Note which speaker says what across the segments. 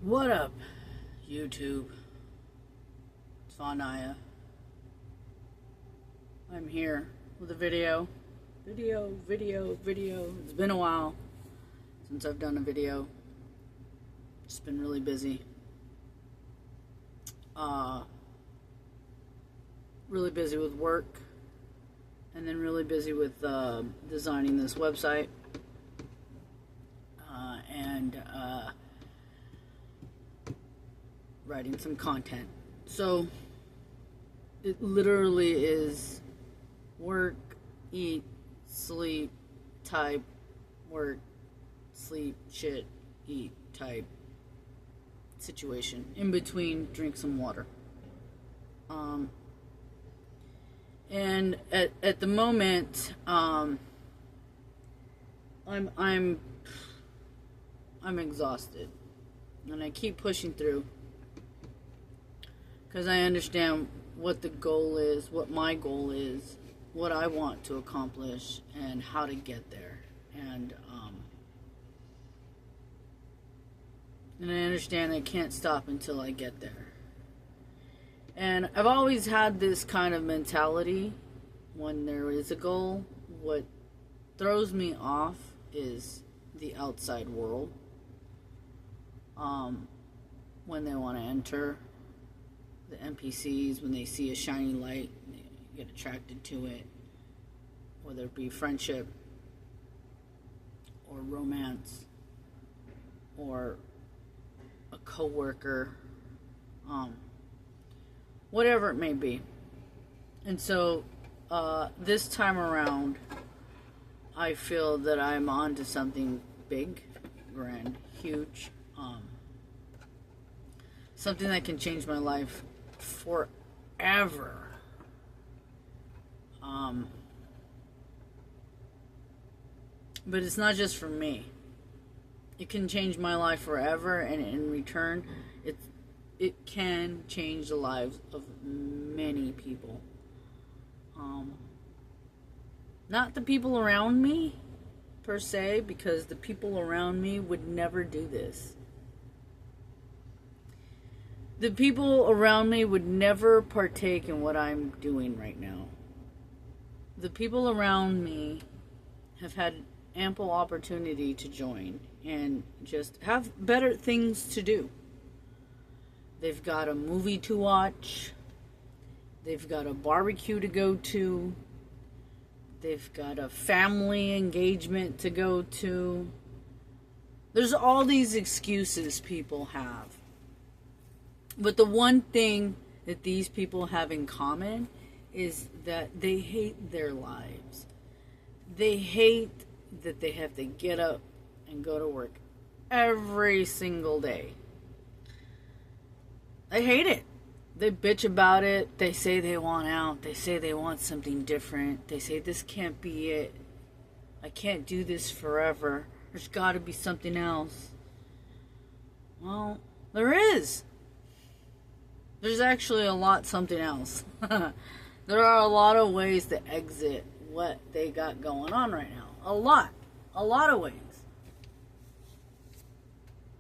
Speaker 1: What up, YouTube? It's Vanaya. I'm here with a video. It's been a while since I've done a video. Just been really busy. Really busy with work. And then really busy with designing this website. And writing some content. So it literally is work, eat, sleep, type, work, sleep, shit, eat, type situation. In between, drink some water. And at the moment, I'm exhausted, and I keep pushing through because I understand what the goal is, what my goal is, what I want to accomplish, and how to get there. And I understand I can't stop until I get there. And I've always had this kind of mentality when there is a goal. What throws me off is the outside world. When they want to enter, the NPCs, when they see a shiny light, they get attracted to it, whether it be friendship or romance or a coworker, whatever it may be. And so this time around, I feel that I'm on to something big, grand, huge, something that can change my life forever. But it's not just for me. It can change my life forever, and in return, it can change the lives of many people. Not the people around me, per se, because the people around me would never do this. The people around me would never partake in what I'm doing right now. The people around me have had ample opportunity to join and just have better things to do. They've got a movie to watch. They've got a barbecue to go to. They've got a family engagement to go to. There's all these excuses people have. But the one thing that these people have in common is that they hate their lives. They hate that they have to get up and go to work every single day. They hate it. They bitch about it. They say they want out. They say they want something different. They say this can't be it. I can't do this forever. There's got to be something else. Well, there is. There's actually a lot something else. There are a lot of ways to exit what they got going on right now. A lot of ways.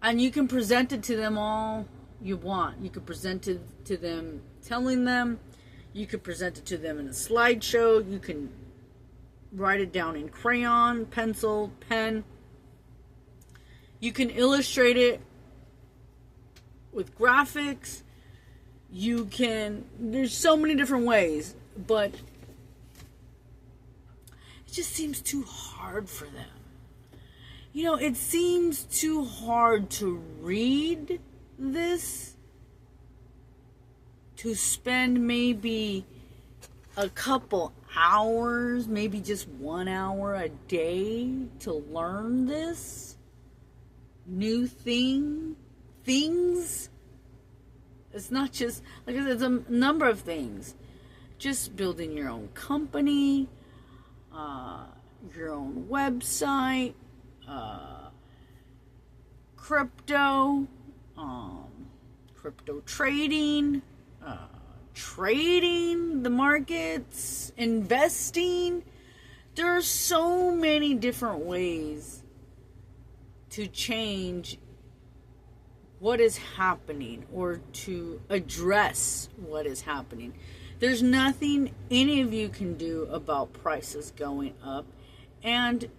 Speaker 1: And you can present it to them all you want. You could present it to them telling them. You could present it to them in a slideshow. You can write it down in crayon, pencil, pen. You can illustrate it with graphics. There's so many different ways, but it just seems too hard for them. You know, it seems too hard to read this, to spend maybe a couple hours, maybe just 1 hour a day to learn this new things. It's not just, like I said, it's a number of things. Just building your own company, your own website, crypto trading, trading the markets, investing. There are so many different ways to change what is happening or to address what is happening. There's nothing any of you can do about prices going up, and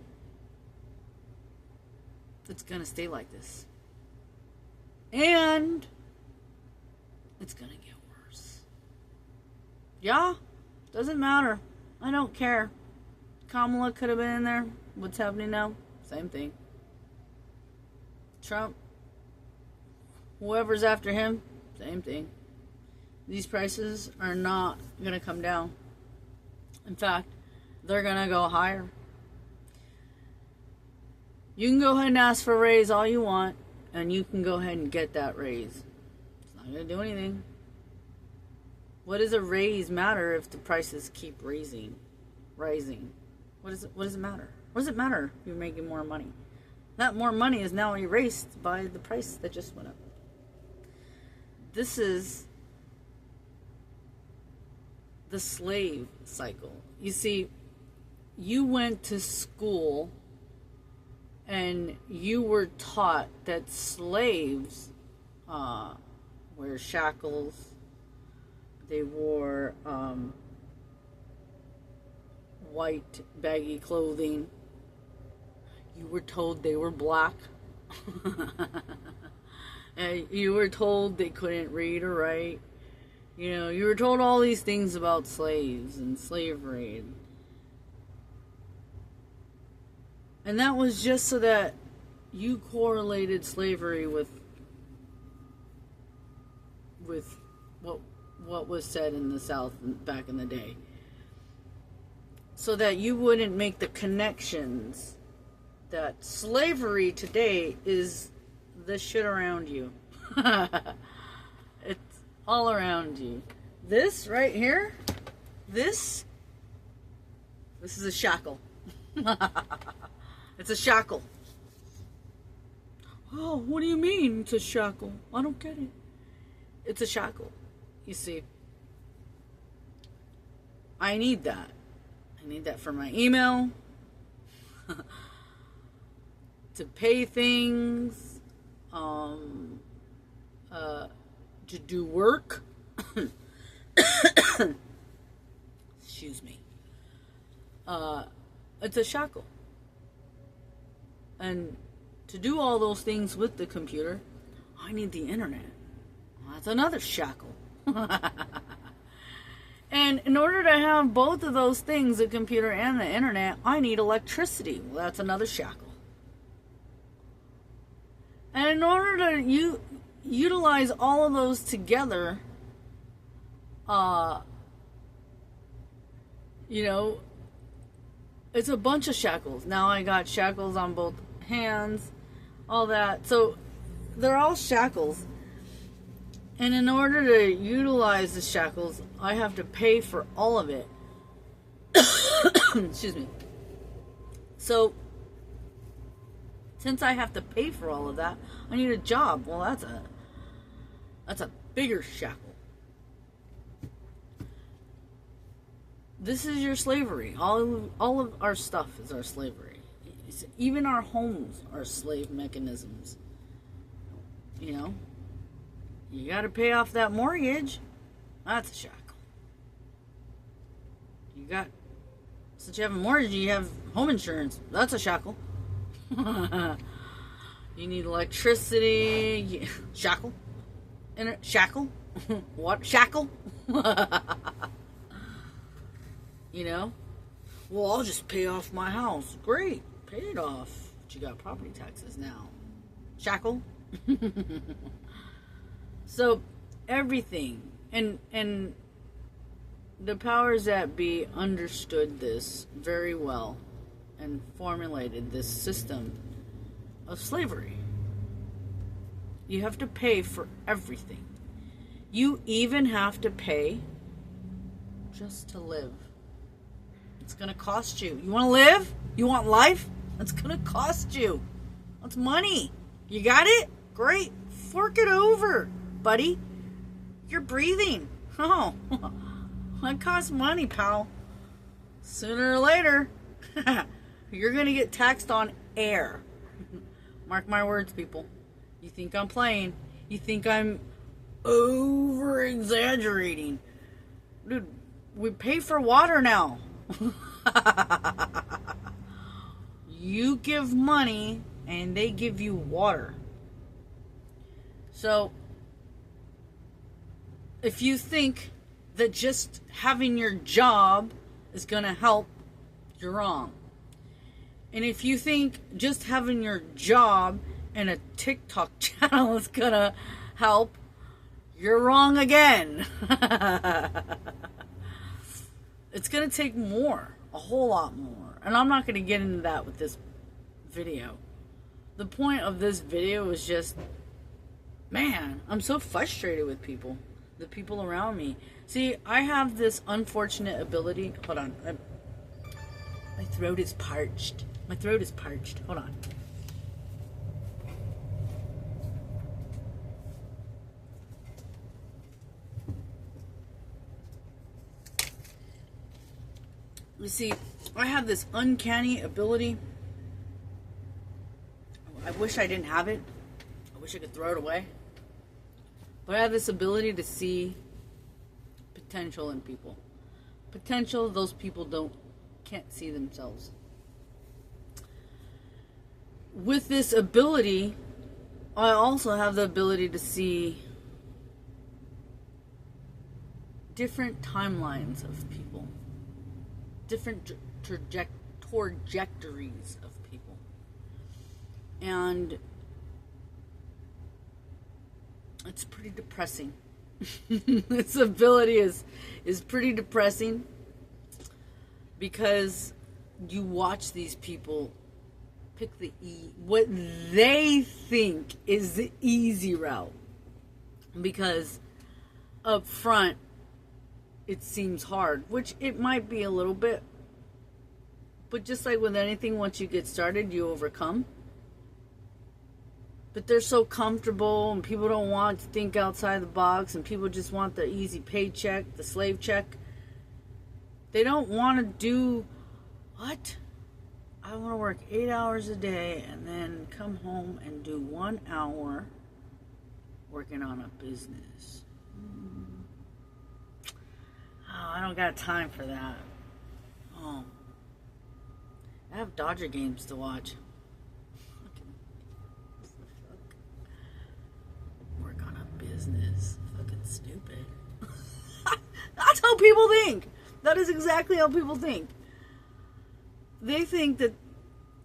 Speaker 1: it's going to stay like this. And it's going to get worse. Yeah, doesn't matter. I don't care. Kamala could have been in there. What's happening now? Same thing. Trump, whoever's after him, same thing. These prices are not going to come down. In fact, they're going to go higher. You can go ahead and ask for a raise all you want, and you can go ahead and get that raise. It's not going to do anything. What does a raise matter if the prices keep rising? What does it matter? What does it matter if you're making more money? That more money is now erased by the price that just went up. This is the slave cycle. You see, you went to school and you were taught that slaves wear shackles. They wore white baggy clothing. You were told they were black. And you were told they couldn't read or write. You know, you were told all these things about slaves and slavery. And that was just so that you correlated slavery with what was said in the South back in the day. So that you wouldn't make the connections that slavery today is the shit around you. It's all around you. This right here, this is a shackle. It's a shackle. Oh, what do you mean it's a shackle? I don't get it. It's a shackle. You see, I need that. I need that for my email, to pay things, to do work. Excuse me. It's a shackle. And to do all those things with the computer, I need the internet. That's another shackle. And in order to have both of those things, the computer and the internet, I need electricity. Well, that's another shackle. And in order to utilize all of those together, it's a bunch of shackles. Now I got shackles on both hands, all that. So they're all shackles. And in order to utilize the shackles, I have to pay for all of it. Excuse me. So, since I have to pay for all of that, I need a job. Well, that's a bigger shackle. This is your slavery. All of our stuff is our slavery. Even our homes are slave mechanisms. You know? You got to pay off that mortgage. That's a shackle. Since you have a mortgage, you have home insurance. That's a shackle. You need electricity. Shackle. Shackle. What? Shackle. Well, I'll just pay off my house. Great. Pay it off. But you got property taxes now. Shackle. So, everything, and the powers that be understood this very well and formulated this system of slavery. You have to pay for everything. You even have to pay just to live. It's going to cost you. You want to live? You want life? It's going to cost you. That's money. You got it? Great. Fork it over, buddy. You're breathing. Oh, that costs money, pal. Sooner or later, you're going to get taxed on air. Mark my words, people. You think I'm playing? You think I'm over exaggerating. Dude, we pay for water now. You give money and they give you water. So, if you think that just having your job is going to help, you're wrong. And if you think just having your job and a TikTok channel is going to help, you're wrong again. It's going to take more, a whole lot more. And I'm not going to get into that with this video. The point of this video is just, man, I'm so frustrated with people. The people around me. See, I have this unfortunate ability. Hold on. My throat is parched. My throat is parched. Hold on. You see, I have this uncanny ability. I wish I didn't have it. I wish I could throw it away. But I have this ability to see potential in people. Potential those people can't see themselves. With this ability, I also have the ability to see different timelines of people. Different trajectories of people. And it's pretty depressing. This ability is pretty depressing because you watch these people pick what they think is the easy route, because up front it seems hard, which it might be a little bit, but just like with anything, once you get started, you overcome. But they're so comfortable, and people don't want to think outside the box, and people just want the easy paycheck, the slave check. They don't want to do, what? I want to work 8 hours a day and then come home and do 1 hour working on a business. Oh, I don't got time for that. Oh, I have Dodger games to watch. Business. Fucking stupid. That's how people think. That is exactly how people think. They think that,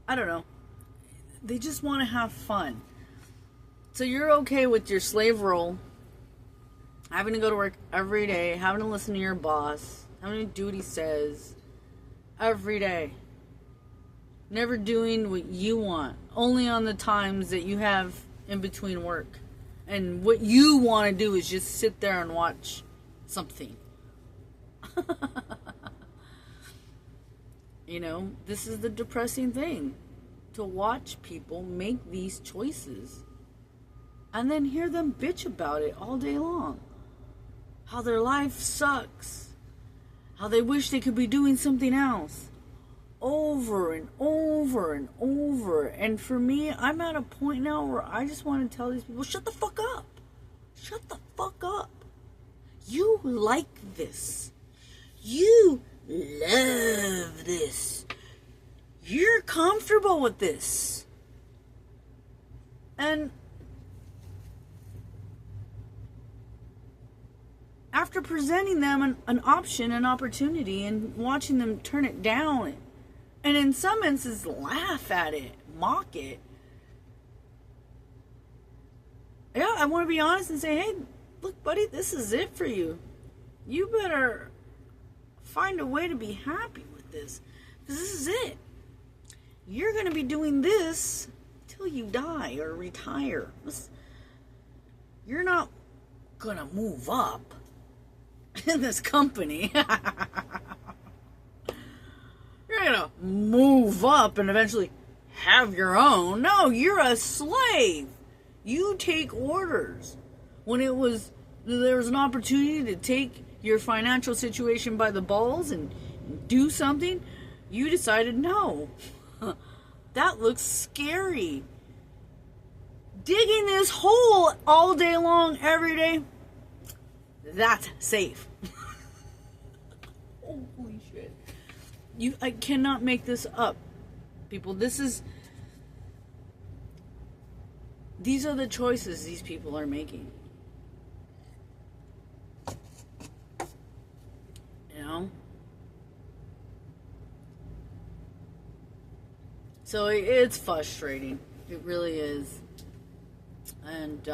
Speaker 1: I don't know, they just want to have fun. So you're okay with your slave role, having to go to work every day, having to listen to your boss, having to do what he says every day. Never doing what you want. Only on the times that you have in between work. And what you want to do is just sit there and watch something. You know, this is the depressing thing. To watch people make these choices. And then hear them bitch about it all day long. How their life sucks. How they wish they could be doing something else. Over and over and over. And for me, I'm at a point now where I just want to tell these people, shut the fuck up. Shut the fuck up. You like this. You love this. You're comfortable with this. And after presenting them an option, an opportunity, and watching them turn it down, and in some instances laugh at it, mock it. Yeah, I want to be honest and say, hey, look, buddy, this is it for you. You better find a way to be happy with this. Because this is it. You're going to be doing this till you die or retire. You're not going to move up in this company. You're going to move up and eventually have your own. No, you're a slave. You take orders. When there was an opportunity to take your financial situation by the balls and do something, you decided no. That looks scary. digging this hole all day long, every day, that's safe. Holy shit. I cannot make this up, people. These are the choices these people are making. You know? So it's frustrating. It really is. And,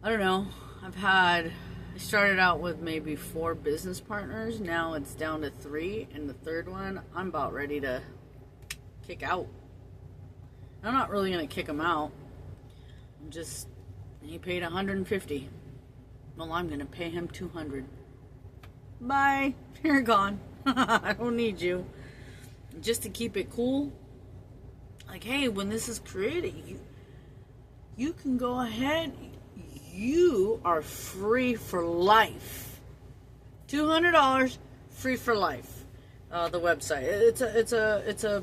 Speaker 1: I don't know. I started out with maybe 4 business partners. Now it's down to 3. And the third one, I'm about ready to kick out. I'm not really going to kick him out. He paid $150. Well, I'm going to pay him $200. Bye. You're gone. I don't need you. Just to keep it cool. Like, hey, when this is created, you can go ahead. You are free for life. $200, free for life. The website. It's a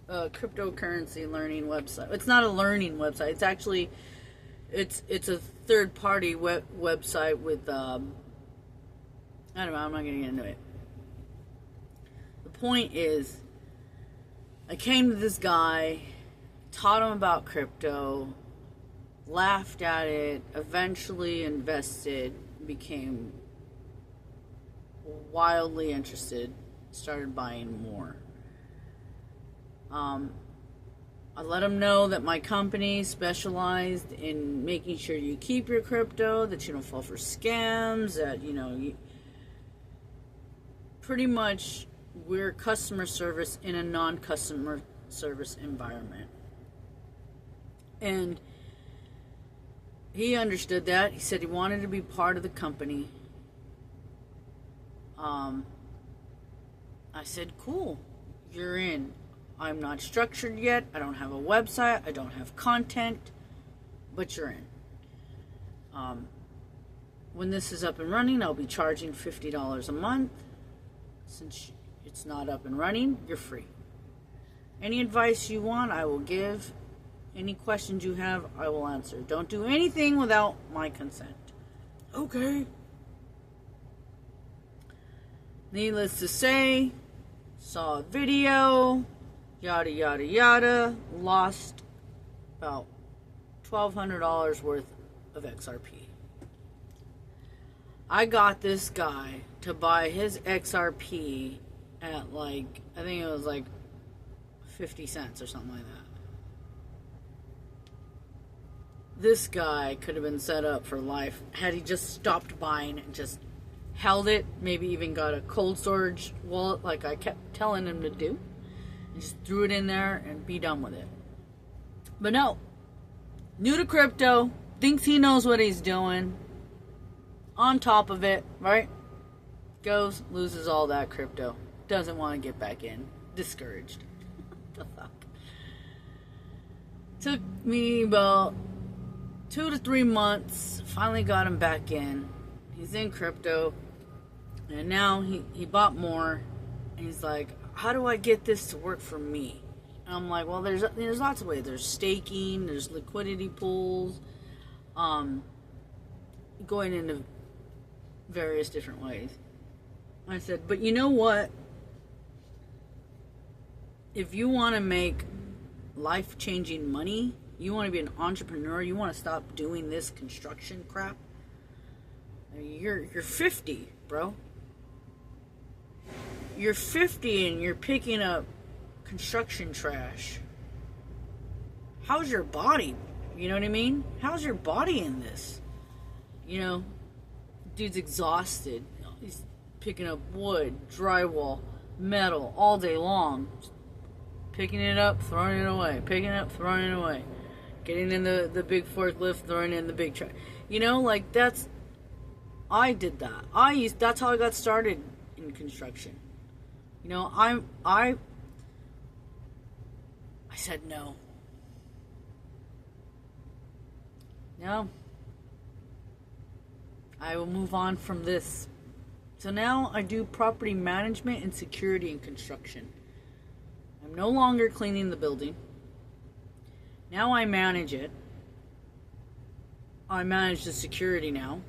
Speaker 1: cryptocurrency learning website. It's not a learning website. It's actually it's a third party website with I don't know. I'm not gonna get into it. The point is, I came to this guy, taught him about crypto, laughed at it, eventually invested, became wildly interested, started buying more. I let him know that my company specialized in making sure you keep your crypto, that you don't fall for scams, that, pretty much we're customer service in a non-customer service environment. And he understood that. He said he wanted to be part of the company. I said, cool, you're in. I'm not structured yet. I don't have a website. I don't have content, but you're in. When this is up and running, I'll be charging $50 a month. Since it's not up and running, you're free. Any advice you want, I will give. Any questions you have, I will answer. Don't do anything without my consent. Okay. Needless to say, saw a video, yada yada yada, lost about $1,200 worth of XRP. I got this guy to buy his XRP at I think it was 50 cents or something like that. This guy could have been set up for life had he just stopped buying and just held it, maybe even got a cold storage wallet like I kept telling him to do, and just threw it in there and be done with it. But no, new to crypto, thinks he knows what he's doing, on top of it, right? Goes, loses all that crypto, doesn't want to get back in, discouraged. What the fuck? Took me about 2 to 3 months, finally got him back in. He's in crypto, and now he bought more, and he's like, how do I get this to work for me? And I'm like, well, there's lots of ways. There's staking, there's liquidity pools, going into various different ways. I said, but you know what? If you want to make life-changing money, you want to be an entrepreneur, you want to stop doing this construction crap, I mean, you're 50, bro. You're 50 and you're picking up construction trash. How's your body? You know what I mean? How's your body in this? Dude's exhausted. He's picking up wood, drywall, metal all day long. Just picking it up, throwing it away. Picking it up, throwing it away. Getting in the big forklift, throwing it in the big truck. That's... I did that. That's how I got started in construction. I said no. No. I will move on from this. So now I do property management and security in construction. I'm no longer cleaning the building. Now I manage it. I manage the security now.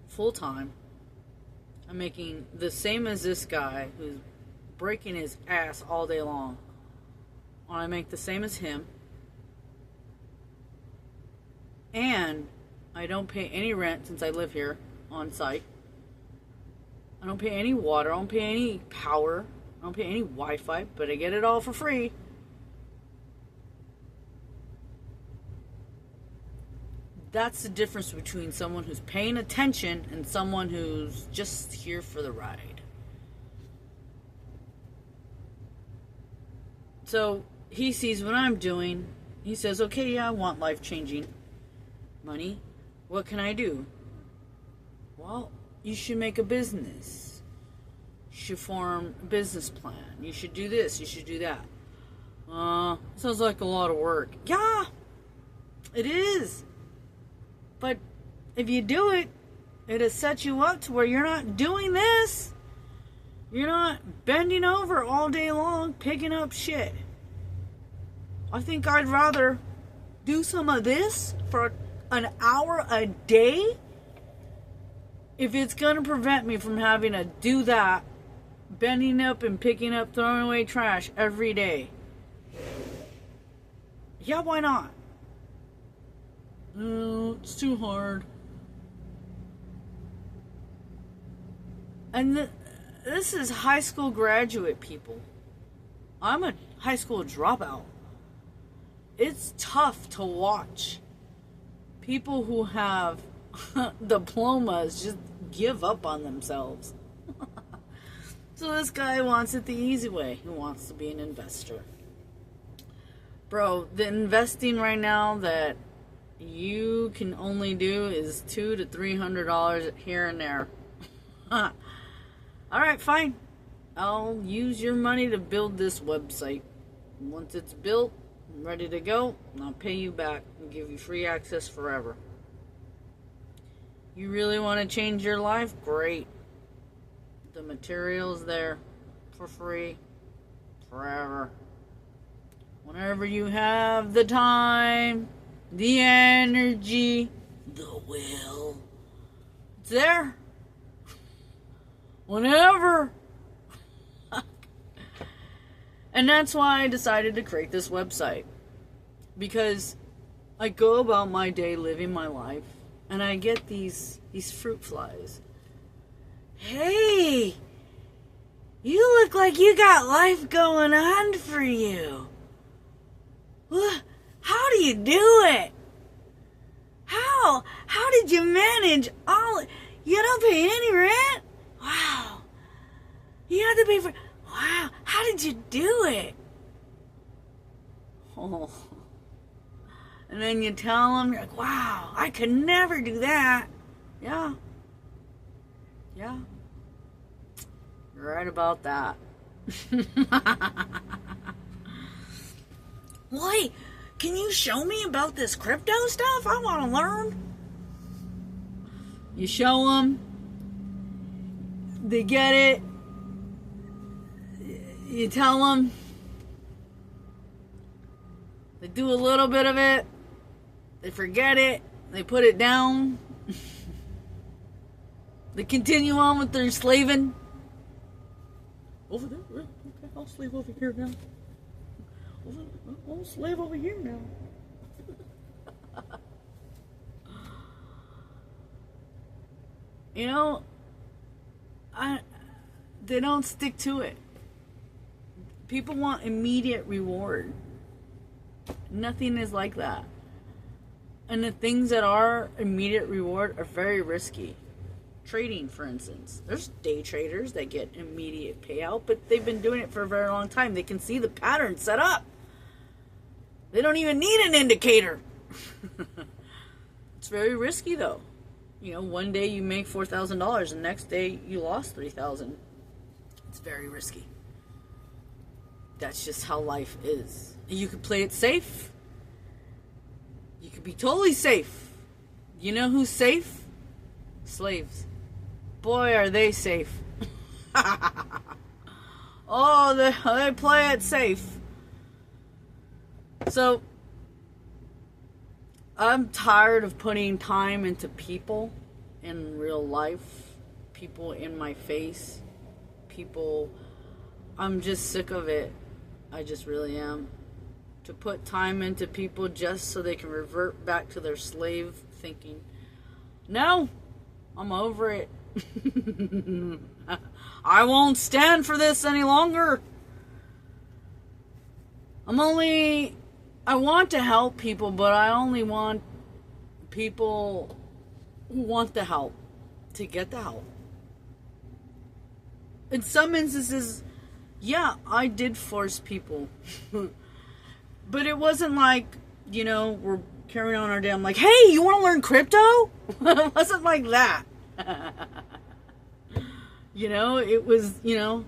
Speaker 1: Full time. I'm making the same as this guy who's breaking his ass all day long. I make the same as him. And I don't pay any rent since I live here on site. I don't pay any water. I don't pay any power. I don't pay any Wi-Fi, but I get it all for free. That's the difference between someone who's paying attention and someone who's just here for the ride. So he sees what I'm doing. He says, okay, yeah, I want life-changing money. What can I do? Well, you should make a business. You should form a business plan. You should do this. You should do that. Sounds like a lot of work. Yeah, it is. But if you do it, it'll set you up to where you're not doing this. You're not bending over all day long picking up shit. I think I'd rather do some of this for an hour a day if it's going to prevent me from having to do that, bending up and picking up, throwing away trash every day. Yeah, why not? No, it's too hard. And this is high school graduate people. I'm a high school dropout. It's tough to watch people who have diplomas just give up on themselves. So this guy wants it the easy way. He wants to be an investor. Bro, the investing right now that you can only do is $200 to $300 here and there. Alright, fine. I'll use your money to build this website. Once it's built, ready to go, and I'll pay you back and give you free access forever. You really want to change your life? Great. The material's there for free forever. Whenever you have the time, the energy, the will, it's there. Whenever. And that's why I decided to create this website. Because I go about my day living my life, and I get these fruit flies. Hey, you look like you got life going on for you. How do you do it? How did you manage all? You don't pay any rent? Wow. You have to pay for. Wow. How did you do it? Oh. And then you tell them, you're like, wow, I could never do that. Yeah. Yeah. You're right about that. Wait, can you show me about this crypto stuff? I want to learn. You show them. They get it. You tell them. They do a little bit of it. They forget it. They put it down. They continue on with their slaving. Over there? Okay, I'll slave over here now. I'll slave over here now. You know, they don't stick to it. People want immediate reward. Nothing is like that. And the things that are immediate reward are very risky. Trading, for instance. There's day traders that get immediate payout, but they've been doing it for a very long time. They can see the pattern set up. They don't even need an indicator. It's very risky, though. You know, one day you make $4,000, the next day you lost $3,000. It's very risky. That's just how life is. You could play it safe. You could be totally safe. You know who's safe? Slaves. Boy, are they safe. Oh, they play it safe. So, I'm tired of putting time into people in real life, people in my face, people. I'm just sick of it. I just really am. To put time into people just so they can revert back to their slave thinking. No, I'm over it. I won't stand for this any longer. I want to help people, but I only want people who want the help to get the help. In some instances, yeah, I did force people. But it wasn't like, we're carrying on our day. I'm like, hey, you want to learn crypto? It wasn't like that. It was, I'm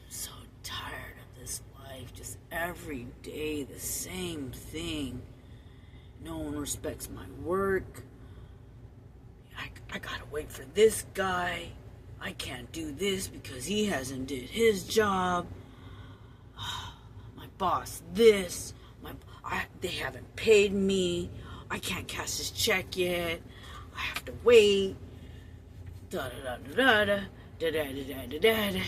Speaker 1: so tired of this life. Just every day, the same thing. No one respects my work. I gotta wait for this guy. I can't do this because he hasn't did his job. My boss, this. They haven't paid me. I can't cash this check yet. I have to wait. Da da da da da da da da da da da.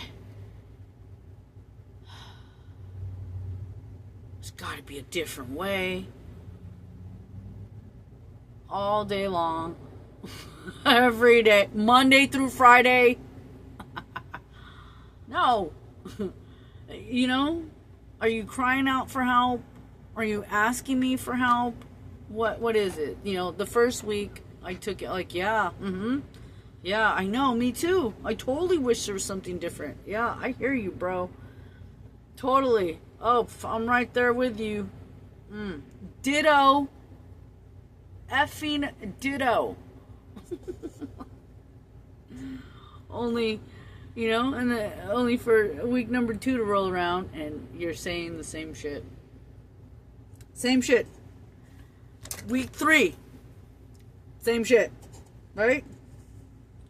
Speaker 1: There's got to be a different way. All day long. Every day. Monday through Friday. No. Are you crying out for help? Are you asking me for help? What is it? The first week I took it like, yeah, yeah, I know, me too. I totally wish there was something different. Yeah, I hear you, bro. Totally. Oh, I'm right there with you. Ditto. Effing ditto. Only, only for week number 2 to roll around and you're saying the same shit. Same shit. Week 3. Same shit. Right?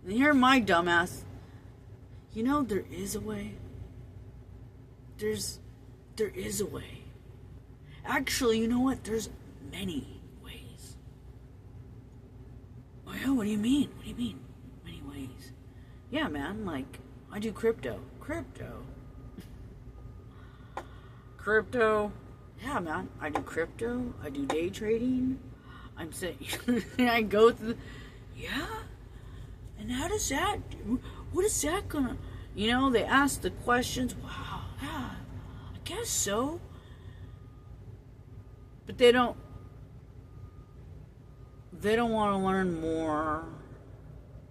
Speaker 1: And here my dumbass. There is a way. There is a way. Actually, you know what? There's many ways. Oh yeah, what do you mean? What do you mean? Many ways. Yeah, man, like, I do crypto. Crypto. Yeah, man, I do crypto. I do day trading. I'm saying, I go through, yeah? And how does that do? What is that gonna, they ask the questions. Wow, yeah, I guess so. But they don't want to learn more.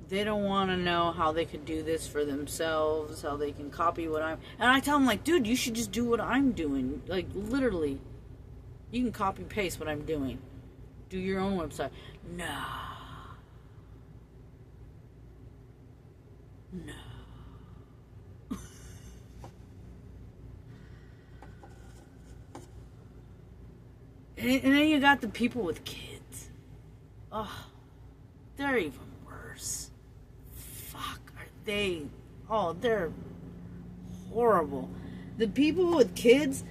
Speaker 1: They don't want to know how they could do this for themselves, how they can copy what I'm... And I tell them, like, dude, you should just do what I'm doing. Like, literally. You can copy paste what I'm doing. Do your own website. No. And then you got the people with kids. Oh, they're even worse. They're horrible. The people with kids,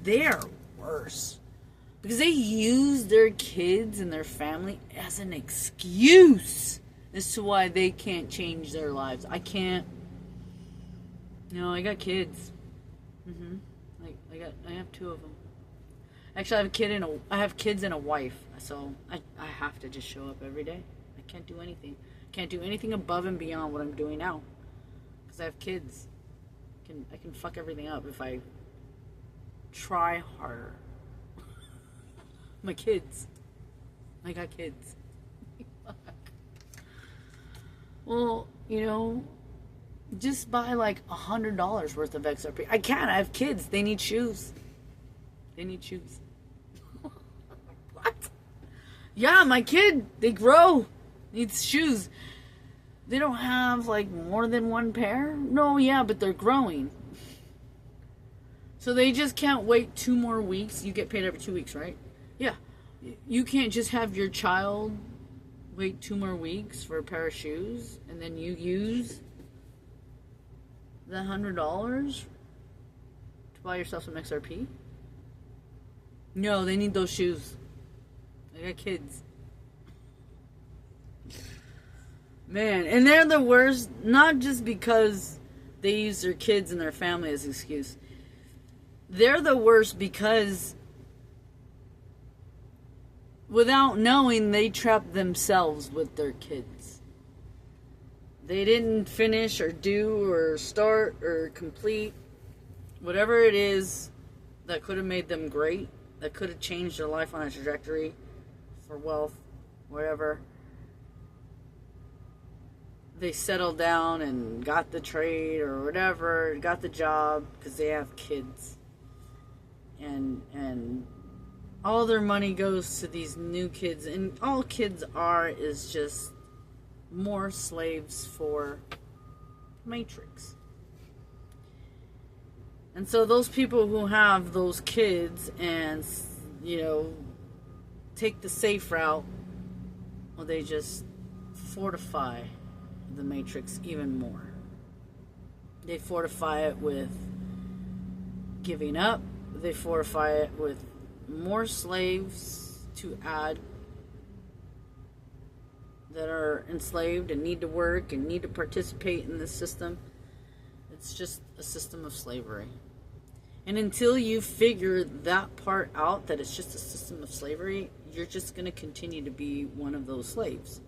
Speaker 1: they're worse. Because they use their kids and their family as an excuse as to why they can't change their lives. I can't. I got kids. I have 2 of them. Actually, I have kids and a wife. So I have to just show up every day. I can't do anything. Can't do anything above and beyond what I'm doing now, because I have kids. I can fuck everything up if I try harder. My kids. I got kids. Well, just buy like $100 worth of XRP. I can't. I have kids. They need shoes. What? Yeah, my kid. They grow. Needs shoes. They don't have like more than 1 pair? No, yeah, but they're growing. So they just can't wait 2 more weeks. You get paid every 2 weeks, right? Yeah. You can't just have your child wait 2 more weeks for a pair of shoes and then you use the $100 to Buy yourself some XRP? No, they need those shoes. They got kids. Man, and they're the worst, not just because they use their kids and their family as an excuse. They're the worst because without knowing, they trapped themselves with their kids. They didn't finish or do or start or complete whatever it is that could have made them great, that could have changed their life on a trajectory for wealth, whatever. They settled down and got the trade or whatever, got the job because they have kids. And all their money goes to these new kids. And all kids are is just more slaves for Matrix. And so those people who have those kids and, take the safe route, well, they just fortify the Matrix even more. They fortify it with giving up. They fortify it with more slaves to add that are enslaved and need to work and need to participate in this system. It's just a system of slavery. And until you figure that part out, that it's just a system of slavery, you're just going to continue to be one of those slaves.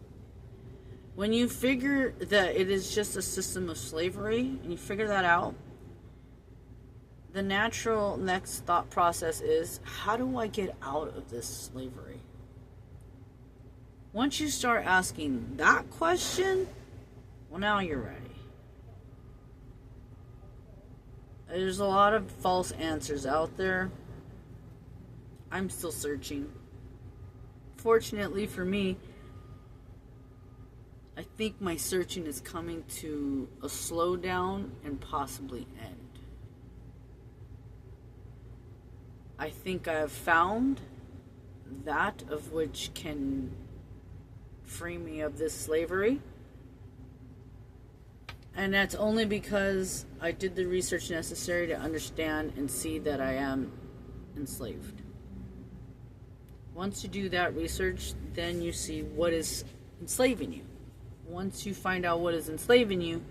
Speaker 1: When you figure that it is just a system of slavery, and you figure that out, the natural next thought process is, how do I get out of this slavery? Once you start asking that question, well, now you're ready. There's a lot of false answers out there. I'm still searching. Fortunately for me, I think my searching is coming to a slowdown and possibly end. I think I have found that of which can free me of this slavery. And that's only because I did the research necessary to understand and see that I am enslaved. Once you do that research, then you see what is enslaving you. Once you find out what is enslaving you,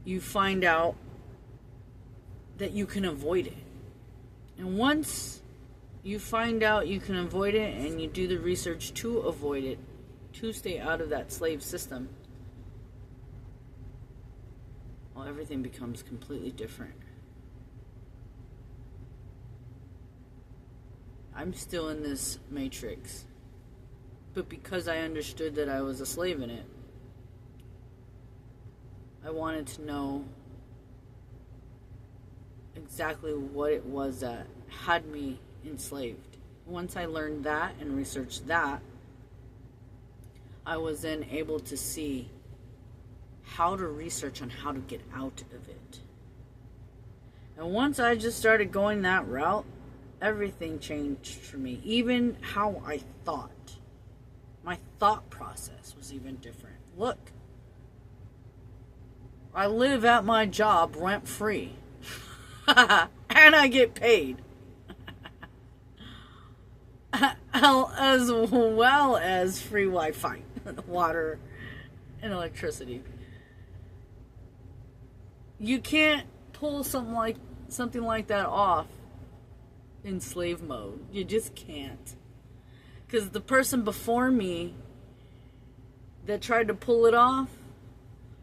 Speaker 1: you find out that you can avoid it. And once you find out you can avoid it and you do the research to avoid it, to stay out of that slave system, well, everything becomes completely different. I'm still in this matrix, but because I understood that I was a slave in it, I wanted to know exactly what it was that had me enslaved. Once I learned that and researched that, I was then able to see how to research on how to get out of it. And once I just started going that route, everything changed for me. Even how I thought. My thought process was even different. Look, I live at my job rent-free. And I get paid. As well as free Wi-Fi, water, and electricity. You can't pull something like that off in slave mode. You just can't. Because the person before me that tried to pull it off,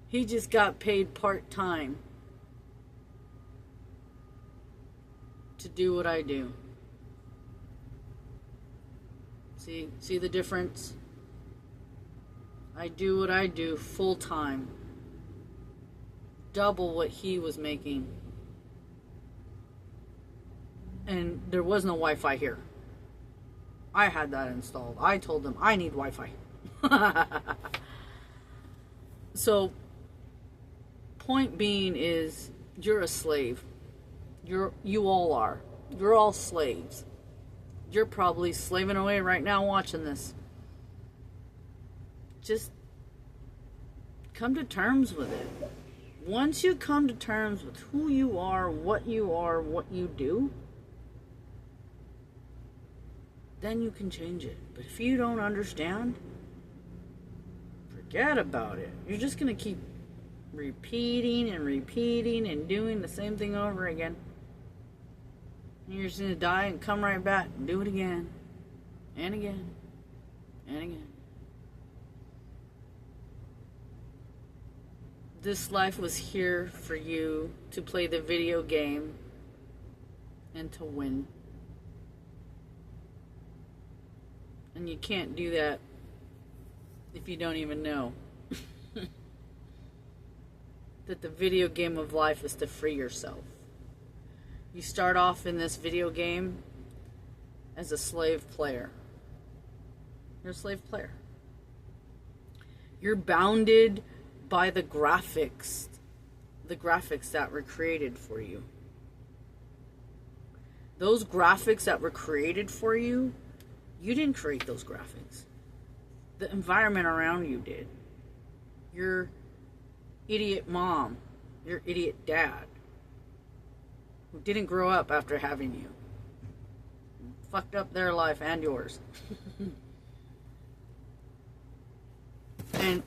Speaker 1: he just got paid part-time to do what I do. See the difference? I do what I do full-time. Double what he was making. And there was no Wi-Fi here. I had that installed. I told them I need Wi-Fi. So, point being is, you're a slave. You all are. You're all slaves. You're probably slaving away right now watching this. Just come to terms with it. Once you come to terms with who you are, what you do, then you can change it. But if you don't understand, forget about it. You're just going to keep repeating and doing the same thing over again. And you're just going to die and come right back and do it again and again and again. This life was here for you to play the video game and to win. And you can't do that if you don't even know that the video game of life is to free yourself. You start off in this video game as a slave player. You're a slave player. You're bounded by the graphics that were created for you. Those graphics that were created for you, you didn't create those graphics. The environment around you did. Your idiot mom, your idiot dad, who didn't grow up after having you, fucked up their life and yours. And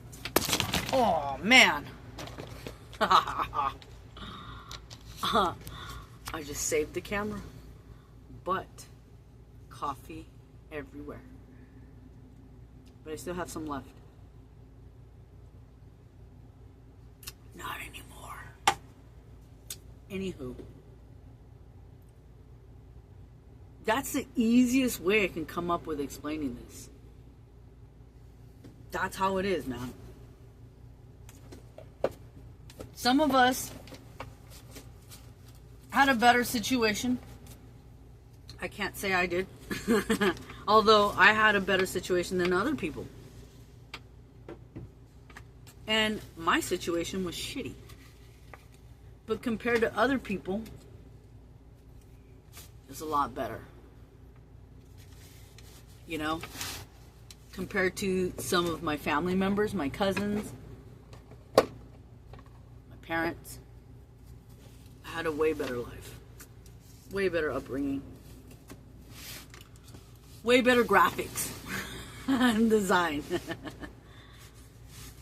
Speaker 1: oh man, I just saved the camera, but coffee everywhere. But I still have some left. Not anymore. Anywho, that's the easiest way I can come up with explaining this. That's how it is, man. Some of us had a better situation. I can't say I did. Although I had a better situation than other people. And my situation was shitty. But compared to other people, it's a lot better. You know? Compared to some of my family members, my cousins, my parents, I had a way better life. Way better upbringing. Way better graphics and design.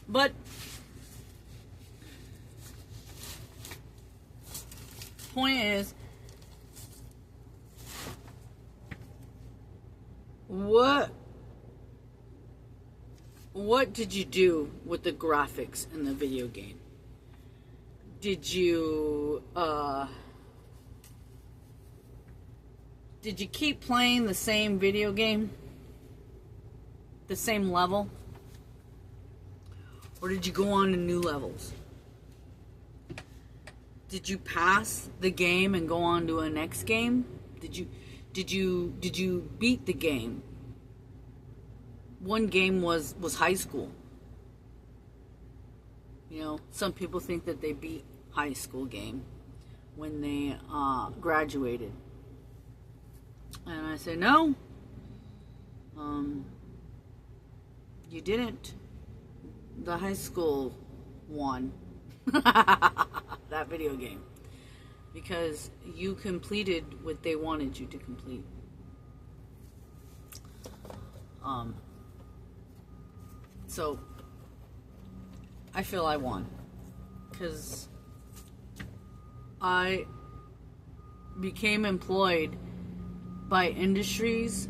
Speaker 1: But point is, what did you do with the graphics in the video game? Did you keep playing the same video game? The same level? Or did you go on to new levels? Did you pass the game and go on to a next game? Did you beat the game? One game was high school. You know, some people think that they beat high school game when they graduated. And I say, no. You didn't. The high school won that video game. Because you completed what they wanted you to complete. So, I feel I won. Because I became employed by industries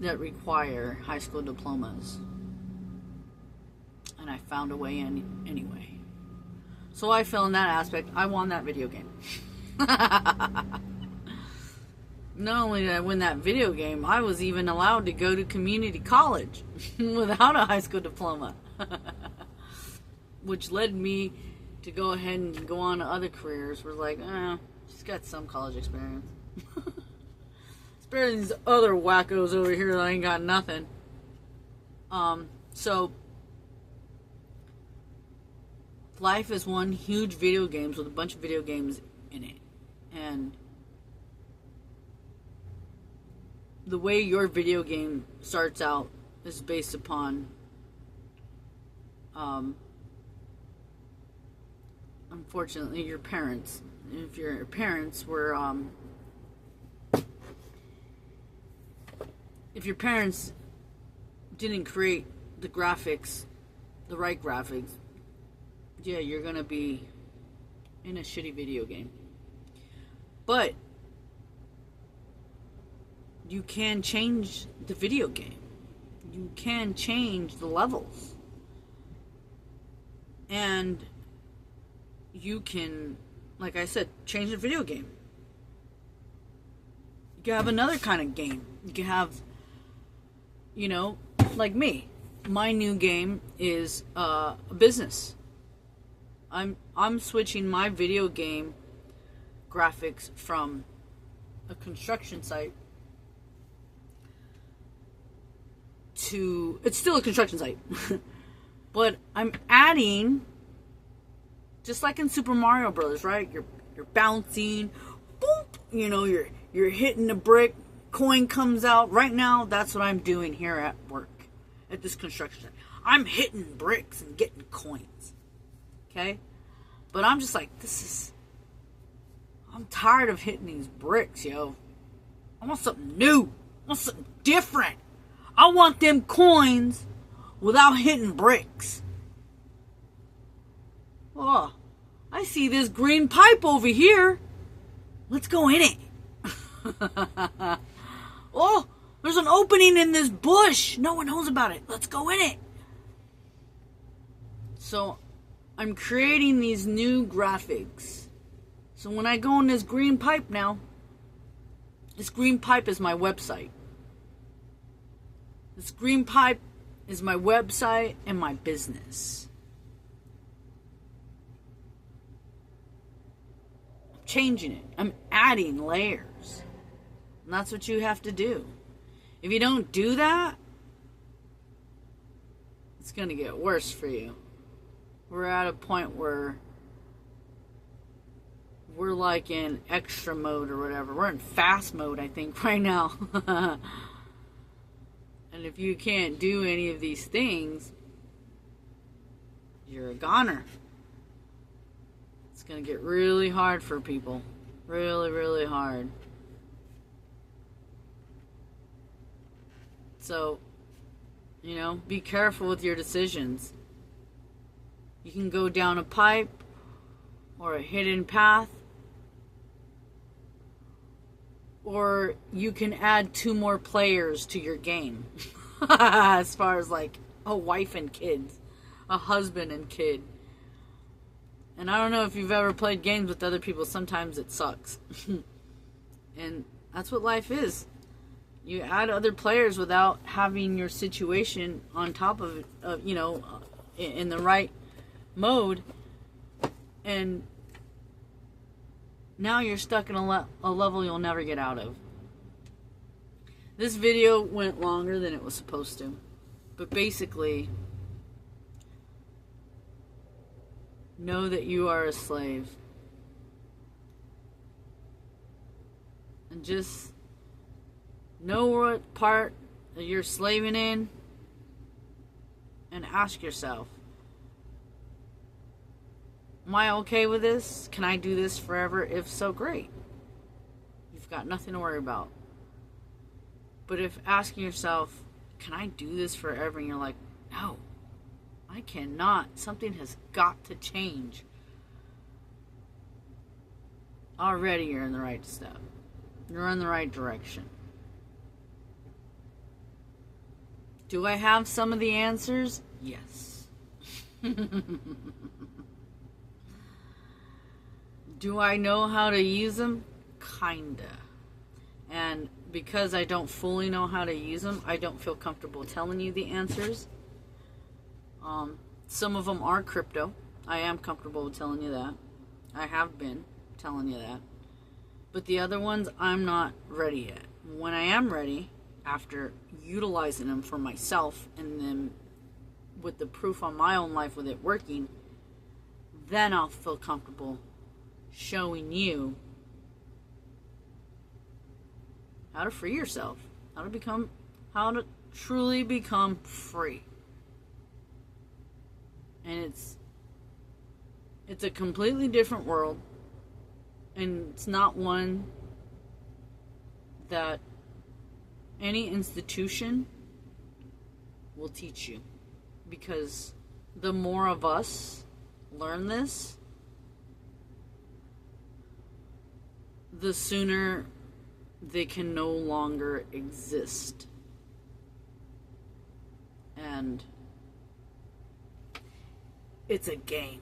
Speaker 1: that require high school diplomas. And I found a way in anyway. So I feel in that aspect, I won that video game. Not only did I win that video game, I was even allowed to go to community college without a high school diploma. Which led me to go ahead and go on to other careers. We're like, she's got some college experience. It's better than these other wackos over here that ain't got nothing. So life is one huge video games with a bunch of video games in it. And the way your video game starts out is based upon unfortunately, your parents, if your parents were, if your parents didn't create the graphics, the right graphics, yeah, you're gonna be in a shitty video game. But you can change the video game. You can change the levels. And you can, like I said, change the video game. You can have another kind of game. You can have, you know, like me. My new game is a business. I'm switching my video game graphics from a construction site to, it's still a construction site, but I'm adding, just like in Super Mario Brothers, right? You're bouncing, boop, you know, you're hitting the brick, coin comes out. Right now, that's what I'm doing here at work, at this construction site. I'm hitting bricks and getting coins, okay? But I'm just like, I'm tired of hitting these bricks, yo. I want something new. I want something different. I want them coins without hitting bricks. Oh, I see this green pipe over here. Let's go in it. Oh, there's an opening in this bush. No one knows about it. Let's go in it. So, I'm creating these new graphics. So when I go in this green pipe now, this green pipe is my website. This green pipe is my website and my business. I'm changing it. I'm adding layers. And that's what you have to do. If you don't do that, it's going to get worse for you. We're at a point where we're like in extra mode or whatever. We're in fast mode, I think, right now. And if you can't do any of these things, you're a goner. It's going to get really hard for people. Really, really hard. So, you know, be careful with your decisions. You can go down a pipe or a hidden path, or you can add 2 more players to your game. As far as like a wife and kids, a husband and kid. And I don't know if you've ever played games with other people, sometimes it sucks. And that's what life is. You add other players without having your situation on top of it, you know, in the right mode, and now you're stuck in a level you'll never get out of. This video went longer than it was supposed to, but basically, know that you are a slave, and just know what part that you're slaving in, and ask yourself, am I okay with this? Can I do this forever? If so, great. You've got nothing to worry about. But if asking yourself, can I do this forever? And you're like, no, I cannot. Something has got to change. Already you're in the right step. You're in the right direction. Do I have some of the answers? Yes. Do I know how to use them? Kinda. And because I don't fully know how to use them, I don't feel comfortable telling you the answers. Some of them are crypto. I am comfortable with telling you that. I have been telling you that. But the other ones, I'm not ready yet. When I am ready, after utilizing them for myself and then with the proof on my own life with it working, then I'll feel comfortable showing you how to free yourself, how to truly become free. And It's a completely different world, and it's not one that any institution will teach you, because the more of us learn this, the sooner they can no longer exist. And it's a game.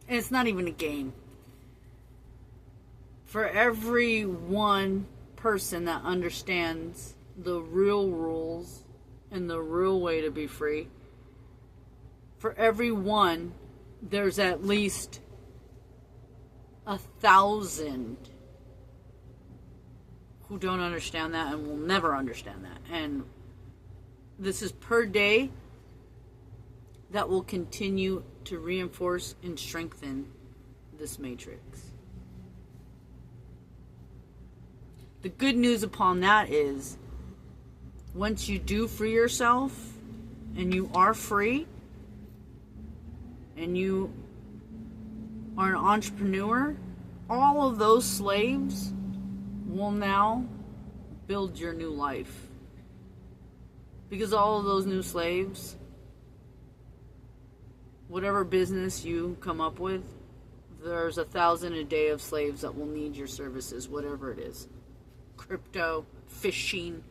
Speaker 1: And it's not even a game. For every one person that understands the real rules and the real way to be free, for every one, there's at least 1,000 who don't understand that and will never understand that. And this is per day that will continue to reinforce and strengthen this matrix. The good news upon that is, once you do free yourself and you are free and you are an entrepreneur, all of those slaves will now build your new life. Because all of those new slaves, whatever business you come up with, there's 1,000 a day of slaves that will need your services, whatever it is. Crypto, fishing,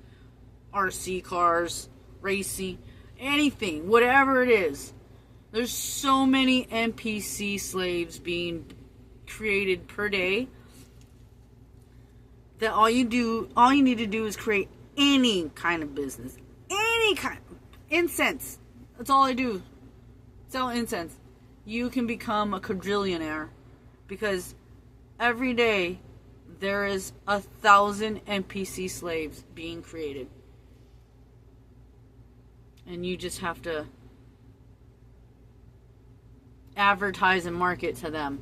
Speaker 1: RC cars, racing, anything, whatever it is. There's so many NPC slaves being created per day that all you need to do is create any kind of business. Any kind. Incense. That's all I do. Sell incense. You can become a quadrillionaire, because every day there is 1,000 NPC slaves being created. And you just have to advertise and market to them.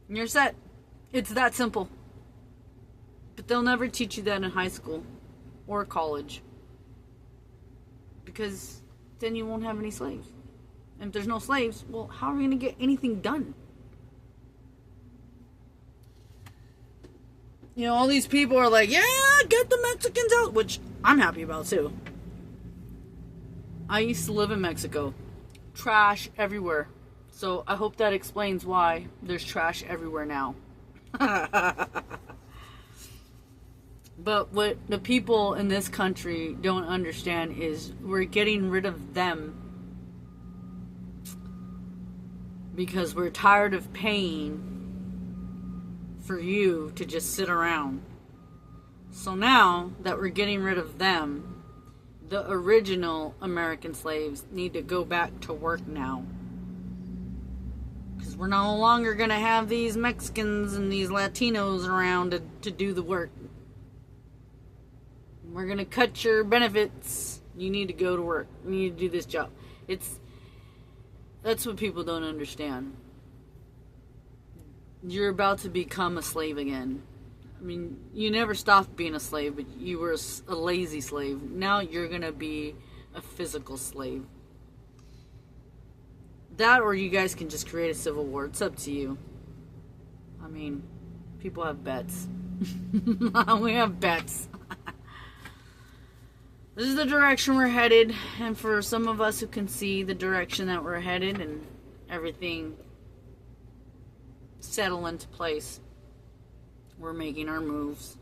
Speaker 1: And you're set. It's that simple. But they'll never teach you that in high school or college, because then you won't have any slaves. And if there's no slaves, well, how are we going to get anything done? You know, all these people are like, yeah, get the Mexicans out, which I'm happy about too. I used to live in Mexico. Trash everywhere. So I hope that explains why there's trash everywhere now. But what the people in this country don't understand is we're getting rid of them because we're tired of paying for you to just sit around. So now that we're getting rid of them, the original American slaves need to go back to work now. Because we're no longer going to have these Mexicans and these Latinos around to do the work. We're going to cut your benefits. You need to go to work. You need to do this job. That's what people don't understand. You're about to become a slave again. I mean, you never stopped being a slave, but you were a lazy slave. Now you're going to be a physical slave. That, or you guys can just create a civil war. It's up to you. I mean, people have bets. We have bets. This is the direction we're headed, and for some of us who can see the direction that we're headed and everything settle into place, we're making our moves,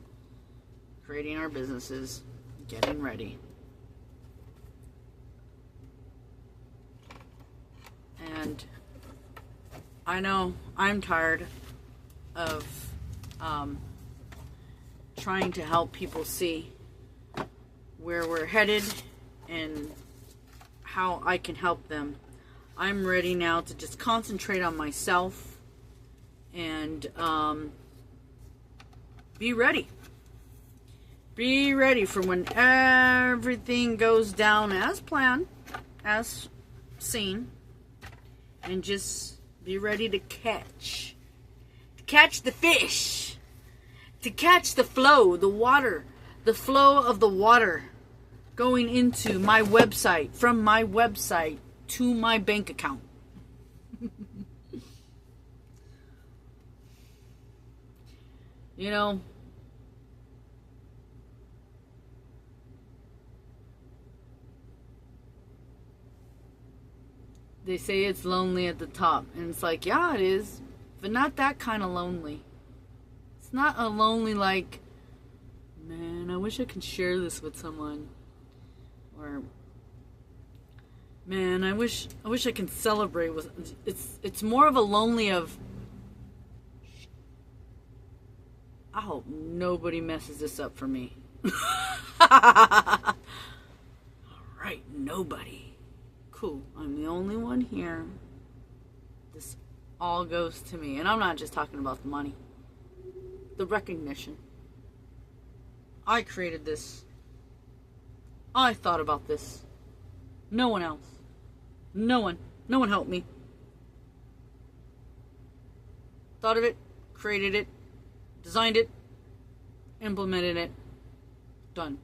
Speaker 1: creating our businesses, getting ready. And I know I'm tired of trying to help people see where we're headed and how I can help them. I'm ready now to just concentrate on myself and be ready. Be ready for when everything goes down as planned, as seen, and just be ready to catch the fish, to catch the flow, the water, the flow of the water going into my website, from my website to my bank account. You know, they say it's lonely at the top. And it's like, yeah, it is. But not that kind of lonely. It's not a lonely like, man, I wish I could share this with someone. Or, man, I wish I can celebrate with. It's more of a lonely of, I hope nobody messes this up for me. Alright, nobody. Cool. I'm the only one here. This all goes to me. And I'm not just talking about the money. The recognition. I created this. I thought about this. No one else. No one. No one helped me. Thought of it, created it, designed it, implemented it. Done.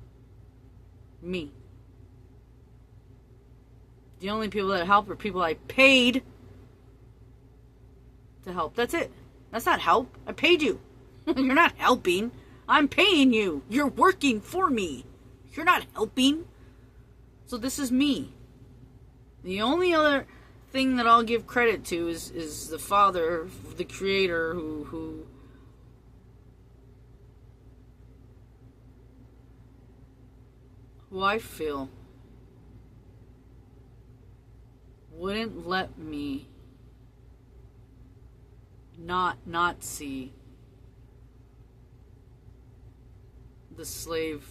Speaker 1: Me. The only people that help are people I paid to help. That's it. That's not help. I paid you. You're not helping. I'm paying you. You're working for me. You're not helping. So this is me. The only other thing that I'll give credit to is the Father, the Creator, who I feel wouldn't let me not see the slave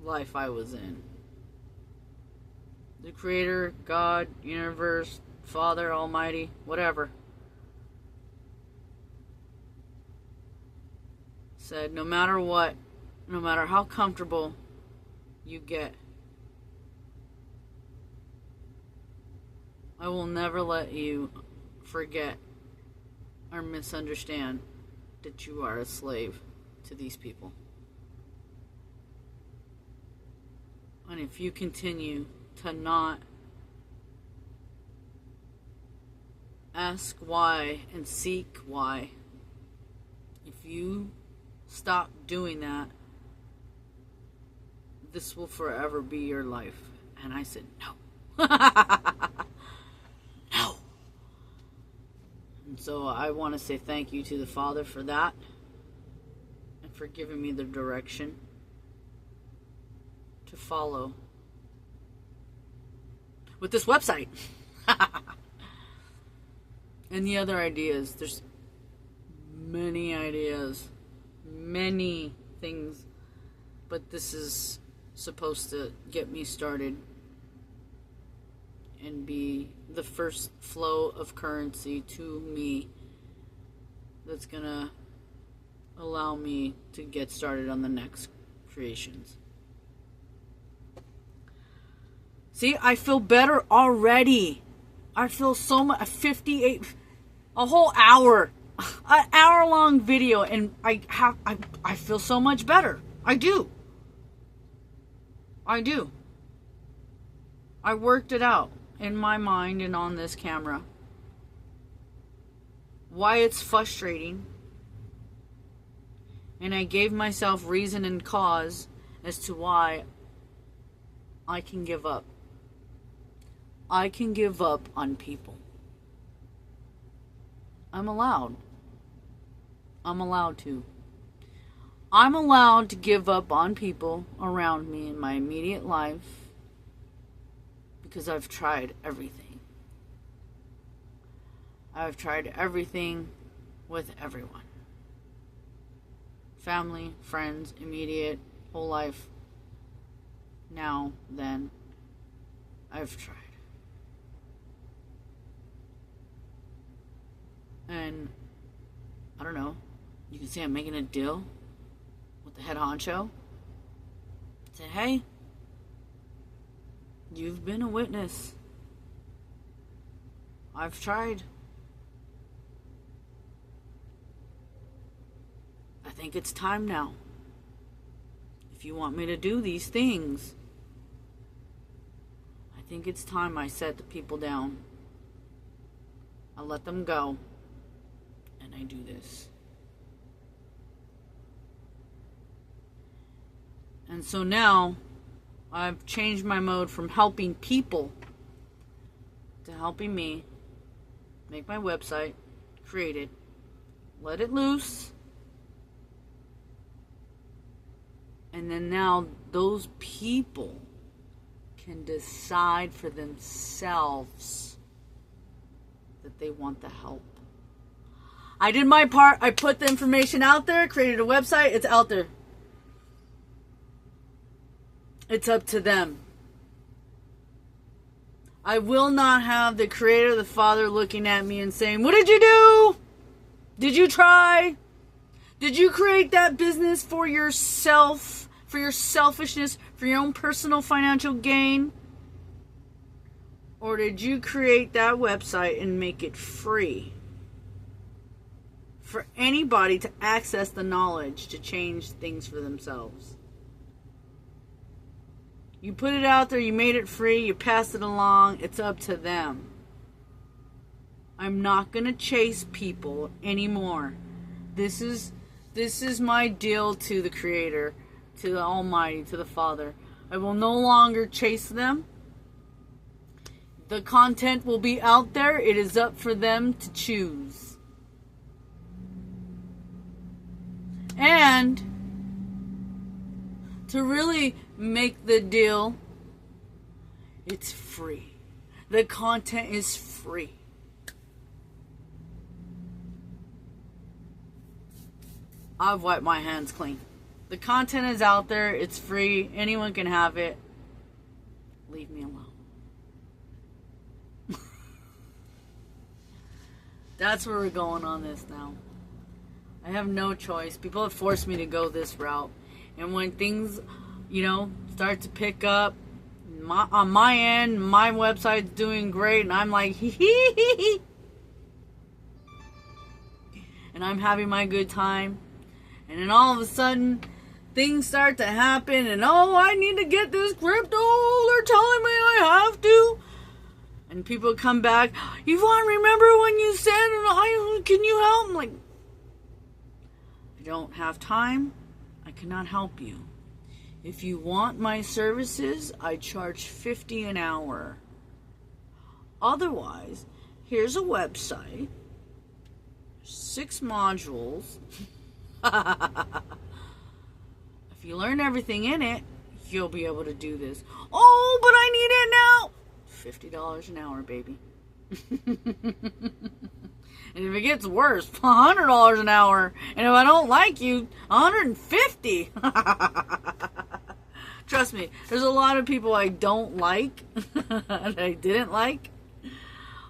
Speaker 1: life I was in. The Creator, God, universe, Father, Almighty, whatever, said no matter what, no matter how comfortable you get, I will never let you forget or misunderstand that you are a slave to these people. And if you continue to not ask why and seek why, if you stop doing that, this will forever be your life. And I said, no. No. And so I want to say thank you to the Father for that and for giving me the direction to follow with this website. And the other ideas. There's many ideas. Many things. But this is supposed to get me started and be the first flow of currency to me that's gonna allow me to get started on the next creations. See, I feel better already. I feel so much. 58, a whole hour, an hour-long video, and I feel so much better. I do. I worked it out in my mind and on this camera. Why it's frustrating. And I gave myself reason and cause as to why I can give up. I can give up on people. I'm allowed. I'm allowed to. I'm allowed to give up on people around me in my immediate life because I've tried everything. I've tried everything with everyone. Family, friends, immediate, whole life. Now, then, I've tried. And, I don't know, you can say I'm making a deal with the head honcho. Say, hey, you've been a witness. I've tried. I think it's time now. If you want me to do these things, I think it's time I set the people down. I let them go. And I do this. And so now I've changed my mode from helping people to helping me make my website, create it, let it loose. And then now those people can decide for themselves that they want the help. I did my part. I put the information out there, created a website. It's out there. It's up to them. I will not have the Creator, the Father, looking at me and saying, what did you do? Did you try? Did you create that business for yourself, for your selfishness, for your own personal financial gain? Or did you create that website and make it free for anybody to access the knowledge to change things for themselves? You put it out there, you made it free, you passed it along, it's up to them. I'm not going to chase people anymore. This is my deal to the Creator, to the Almighty, to the Father. I will no longer chase them. The content will be out there. It is up for them to choose. And to really make the deal, it's free. The content is free. I've wiped my hands clean. The content is out there. It's free. Anyone can have it. Leave me alone. That's where we're going on this now. I have no choice. People have forced me to go this route. And when things, start to pick up, on my end, my website's doing great, and I'm like, hee hee hee hee. And I'm having my good time. And then all of a sudden, things start to happen, and I need to get this crypto. They're telling me I have to. And people come back, Yvonne, remember when you said, can you help? I'm like, I don't have time. I cannot help you. If you want my services, I charge $50 an hour. Otherwise, here's a website, 6 modules. If you learn everything in it, you'll be able to do this. Oh, but I need it now. $50 an hour, baby. And if it gets worse, $100 an hour. And if I don't like you, $150. Trust me, there's a lot of people I don't like, that I didn't like.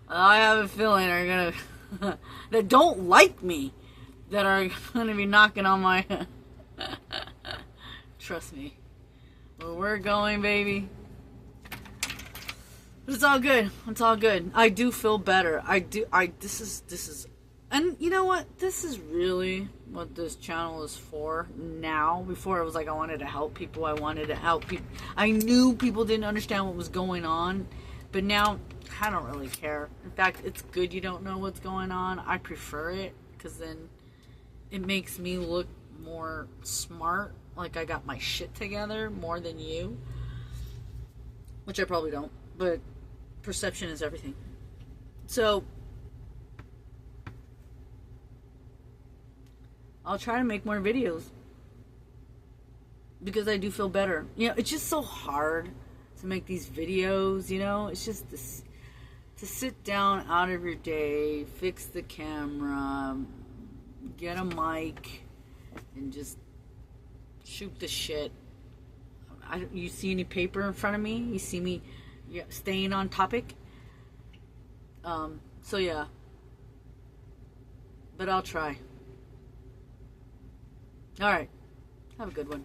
Speaker 1: I have a feeling are gonna that don't like me, that are gonna be knocking on my. Trust me, where we're going, baby. But it's all good. It's all good. I do feel better. This is, and you know what? This is really what this channel is for now. Before it was like I wanted to help people. I wanted to help people. I knew people didn't understand what was going on. But now, I don't really care. In fact, it's good you don't know what's going on. I prefer it. Because then it makes me look more smart. Like I got my shit together more than you. Which I probably don't. But perception is everything. So I'll try to make more videos because I do feel better. It's just so hard to make these videos, it's just this, to sit down out of your day, fix the camera, get a mic, and just shoot the shit. You see any paper in front of me? You see me staying on topic? So yeah. But I'll try. Alright. Have a good one.